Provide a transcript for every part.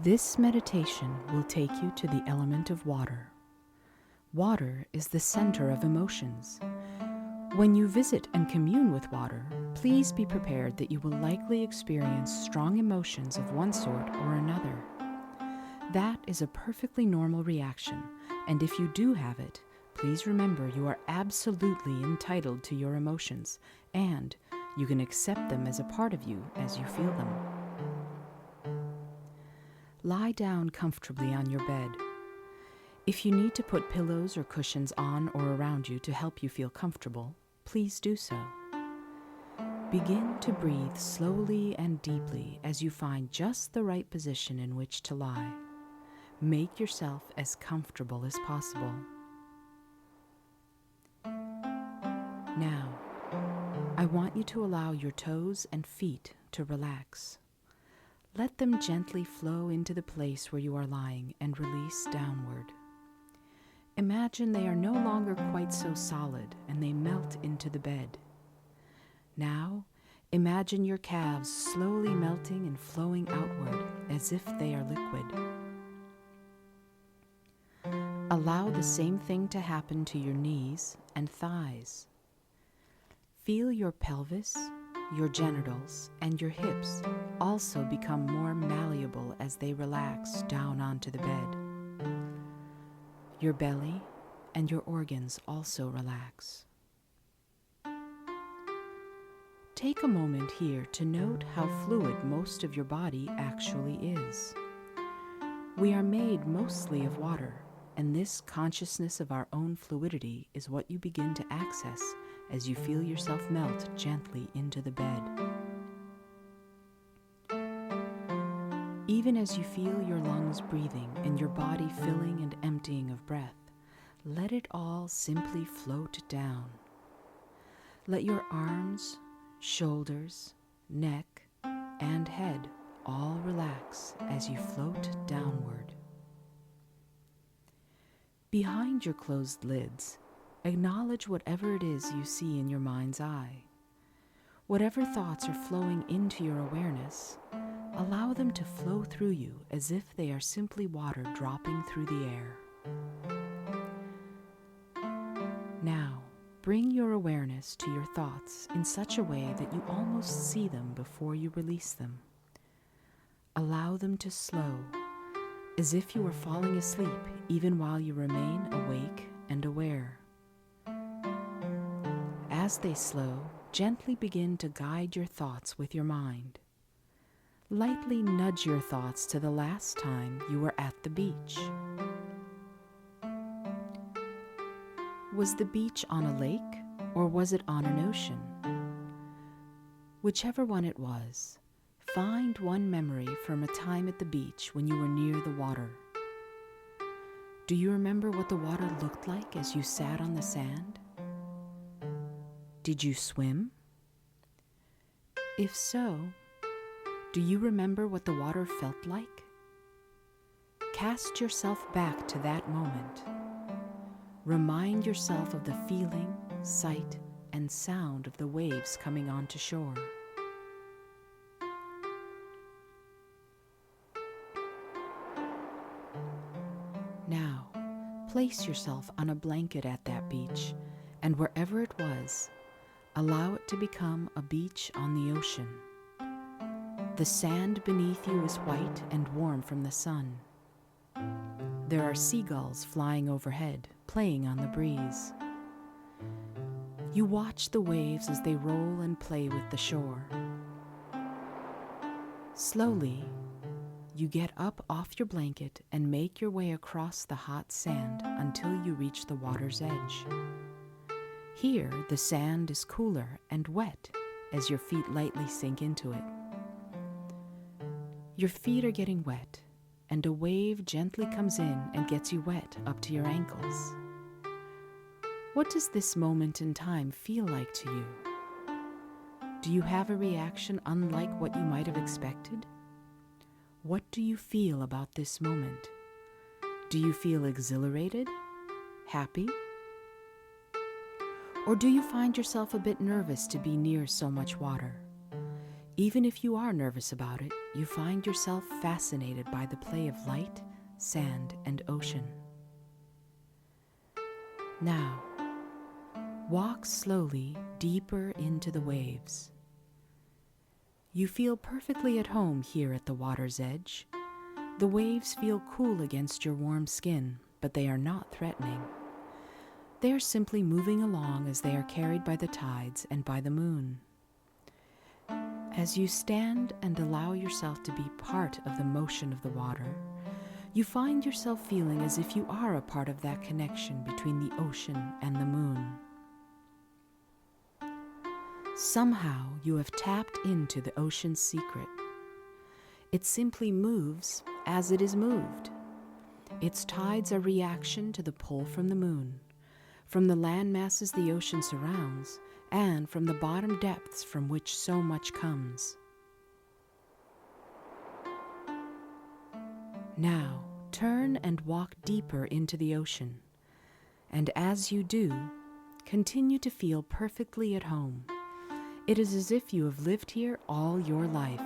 This meditation will take you to the element of water. Water is the center of emotions. When you visit and commune with water, please be prepared that you will likely experience strong emotions of one sort or another. That is a perfectly normal reaction, and if you do have it, please remember you are absolutely entitled to your emotions, and you can accept them as a part of you as you feel them. Lie down comfortably on your bed. If you need to put pillows or cushions on or around you to help you feel comfortable, please do so. Begin to breathe slowly and deeply as you find just the right position in which to lie. Make yourself as comfortable as possible. Now, I want you to allow your toes and feet to relax. Let them gently flow into the place where you are lying and release downward. Imagine they are no longer quite so solid and they melt into the bed. Now, imagine your calves slowly melting and flowing outward as if they are liquid. Allow the same thing to happen to your knees and thighs. Feel your pelvis, your genitals, and your hips also become more malleable as they relax down onto the bed. Your belly and your organs also relax. Take a moment here to note how fluid most of your body actually is. We are made mostly of water, and this consciousness of our own fluidity is what you begin to access as you feel yourself melt gently into the bed. Even as you feel your lungs breathing and your body filling and emptying of breath, let it all simply float down. Let your arms, shoulders, neck, and head all relax as you float downward. Behind your closed lids, acknowledge whatever it is you see in your mind's eye. Whatever thoughts are flowing into your awareness, allow them to flow through you as if they are simply water dropping through the air. Now, bring your awareness to your thoughts in such a way that you almost see them before you release them. Allow them to slow, as if you were falling asleep even while you remain awake and aware. As they slow, gently begin to guide your thoughts with your mind. Lightly nudge your thoughts to the last time you were at the beach. Was the beach on a lake or was it on an ocean? Whichever one it was, find one memory from a time at the beach when you were near the water. Do you remember what the water looked like as you sat on the sand? Did you swim? If so, do you remember what the water felt like? Cast yourself back to that moment. Remind yourself of the feeling, sight, and sound of the waves coming onto shore. Now, place yourself on a blanket at that beach, and wherever it was, allow it to become a beach on the ocean. The sand beneath you is white and warm from the sun. There are seagulls flying overhead, playing on the breeze. You watch the waves as they roll and play with the shore. Slowly, you get up off your blanket and make your way across the hot sand until you reach the water's edge. Here, the sand is cooler and wet as your feet lightly sink into it. Your feet are getting wet, and a wave gently comes in and gets you wet up to your ankles. What does this moment in time feel like to you? Do you have a reaction unlike what you might have expected? What do you feel about this moment? Do you feel exhilarated? Happy? Or do you find yourself a bit nervous to be near so much water? Even if you are nervous about it, you find yourself fascinated by the play of light, sand, and ocean. Now, walk slowly deeper into the waves. You feel perfectly at home here at the water's edge. The waves feel cool against your warm skin, but they are not threatening. They are simply moving along as they are carried by the tides and by the moon. As you stand and allow yourself to be part of the motion of the water, you find yourself feeling as if you are a part of that connection between the ocean and the moon. Somehow you have tapped into the ocean's secret. It simply moves as it is moved. Its tides are reaction to the pull from the moon, from the land masses the ocean surrounds, and from the bottom depths from which so much comes. Now, turn and walk deeper into the ocean, and as you do, continue to feel perfectly at home. It is as if you have lived here all your life.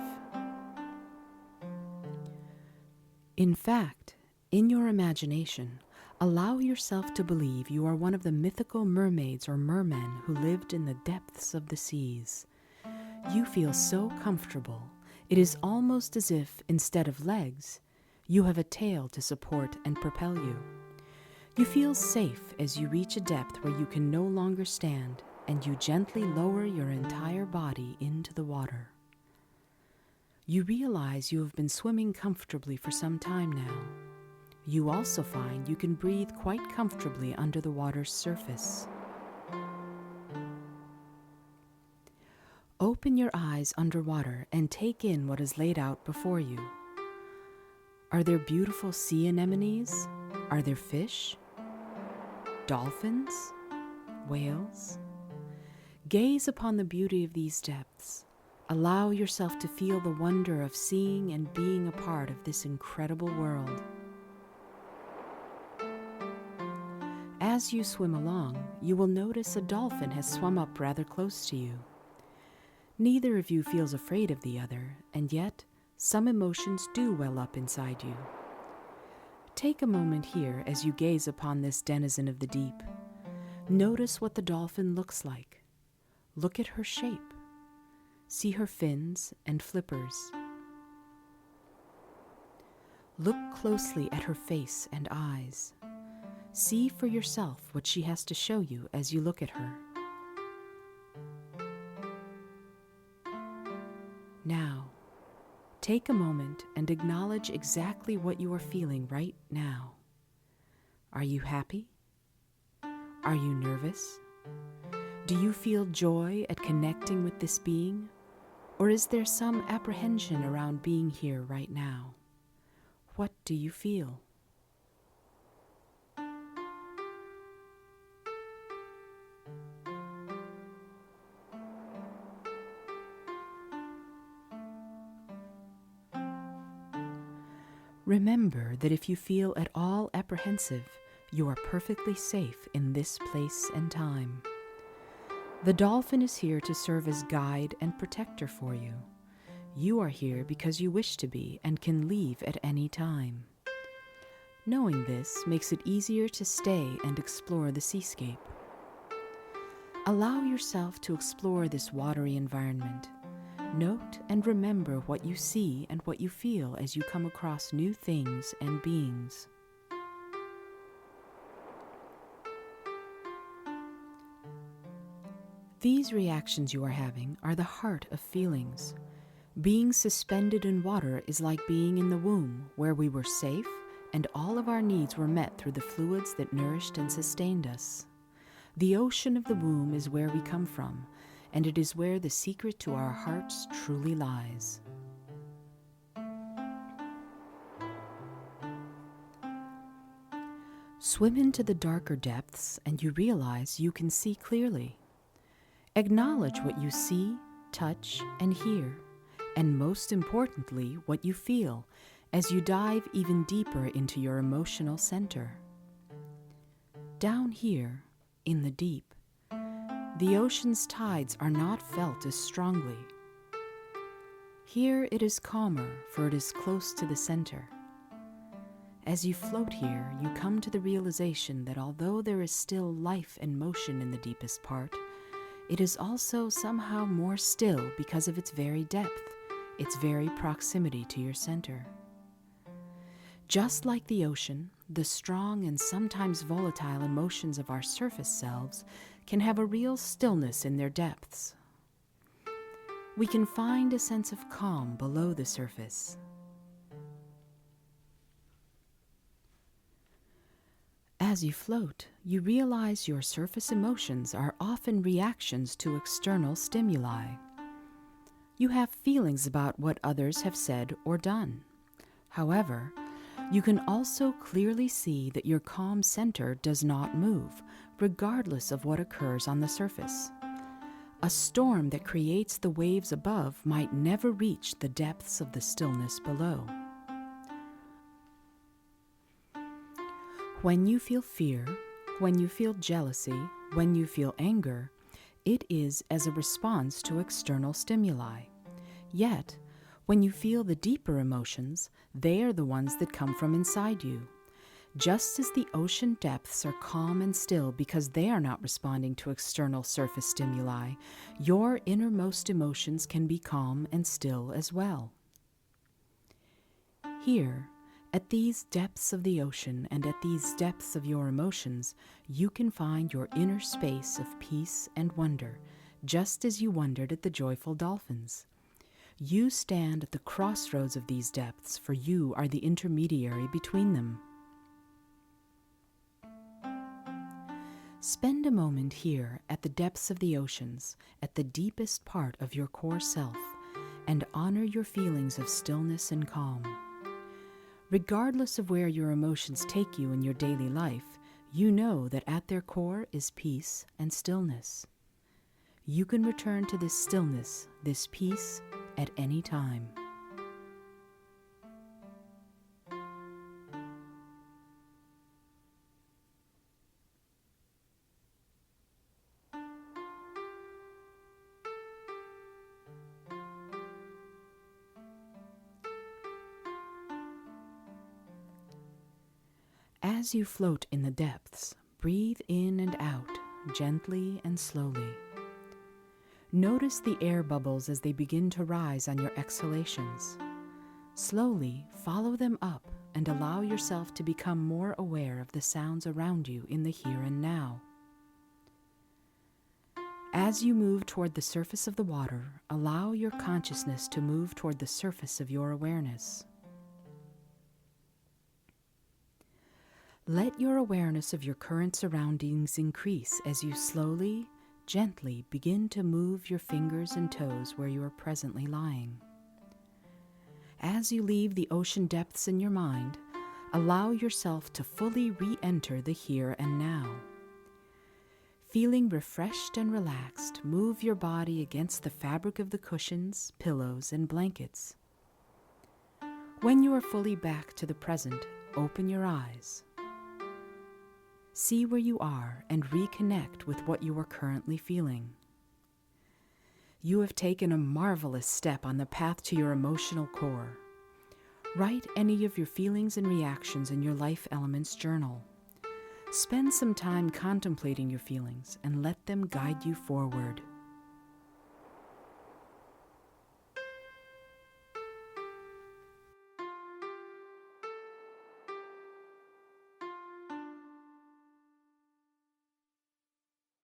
In fact, in your imagination, allow yourself to believe you are one of the mythical mermaids or mermen who lived in the depths of the seas. You feel so comfortable, it is almost as if, instead of legs, you have a tail to support and propel you. You feel safe as you reach a depth where you can no longer stand, and you gently lower your entire body into the water. You realize you have been swimming comfortably for some time now. You also find you can breathe quite comfortably under the water's surface. Open your eyes underwater and take in what is laid out before you. Are there beautiful sea anemones? Are there fish? Dolphins? Whales? Gaze upon the beauty of these depths. Allow yourself to feel the wonder of seeing and being a part of this incredible world. As you swim along, you will notice a dolphin has swum up rather close to you. Neither of you feels afraid of the other, and yet some emotions do well up inside you. Take a moment here as you gaze upon this denizen of the deep. Notice what the dolphin looks like. Look at her shape. See her fins and flippers. Look closely at her face and eyes. See for yourself what she has to show you as you look at her. Now, take a moment and acknowledge exactly what you are feeling right now. Are you happy? Are you nervous? Do you feel joy at connecting with this being? Or is there some apprehension around being here right now? What do you feel? Remember that if you feel at all apprehensive, you are perfectly safe in this place and time. The dolphin is here to serve as guide and protector for you. You are here because you wish to be and can leave at any time. Knowing this makes it easier to stay and explore the seascape. Allow yourself to explore this watery environment. Note and remember what you see and what you feel as you come across new things and beings. These reactions you are having are the heart of feelings. Being suspended in water is like being in the womb, where we were safe and all of our needs were met through the fluids that nourished and sustained us. The ocean of the womb is where we come from, and it is where the secret to our hearts truly lies. Swim into the darker depths and you realize you can see clearly. Acknowledge what you see, touch, and hear, and most importantly, what you feel as you dive even deeper into your emotional center. Down here, in the deep, the ocean's tides are not felt as strongly. Here it is calmer, for it is close to the center. As you float here, you come to the realization that although there is still life and motion in the deepest part, it is also somehow more still because of its very depth, its very proximity to your center. Just like the ocean, the strong and sometimes volatile emotions of our surface selves can have a real stillness in their depths. We can find a sense of calm below the surface. As you float, you realize your surface emotions are often reactions to external stimuli. You have feelings about what others have said or done. However, you can also clearly see that your calm center does not move, regardless of what occurs on the surface. A storm that creates the waves above might never reach the depths of the stillness below. When you feel fear, when you feel jealousy, when you feel anger, it is as a response to external stimuli. Yet, when you feel the deeper emotions, they are the ones that come from inside you. Just as the ocean depths are calm and still because they are not responding to external surface stimuli, your innermost emotions can be calm and still as well. Here, at these depths of the ocean and at these depths of your emotions, you can find your inner space of peace and wonder, just as you wondered at the joyful dolphins. You stand at the crossroads of these depths, for you are the intermediary between them. Spend a moment here at the depths of the oceans, at the deepest part of your core self, and honor your feelings of stillness and calm. Regardless of where your emotions take you in your daily life, you know that at their core is peace and stillness. You can return to this stillness, this peace, at any time. As you float in the depths, breathe in and out, gently and slowly. Notice the air bubbles as they begin to rise on your exhalations. Slowly follow them up and allow yourself to become more aware of the sounds around you in the here and now. As you move toward the surface of the water, allow your consciousness to move toward the surface of your awareness. Let your awareness of your current surroundings increase as you slowly, gently begin to move your fingers and toes where you are presently lying. As you leave the ocean depths in your mind, allow yourself to fully re-enter the here and now. Feeling refreshed and relaxed, move your body against the fabric of the cushions, pillows, and blankets. When you are fully back to the present, open your eyes. See where you are and reconnect with what you are currently feeling. You have taken a marvelous step on the path to your emotional core. Write any of your feelings and reactions in your Life Elements journal. Spend some time contemplating your feelings and let them guide you forward.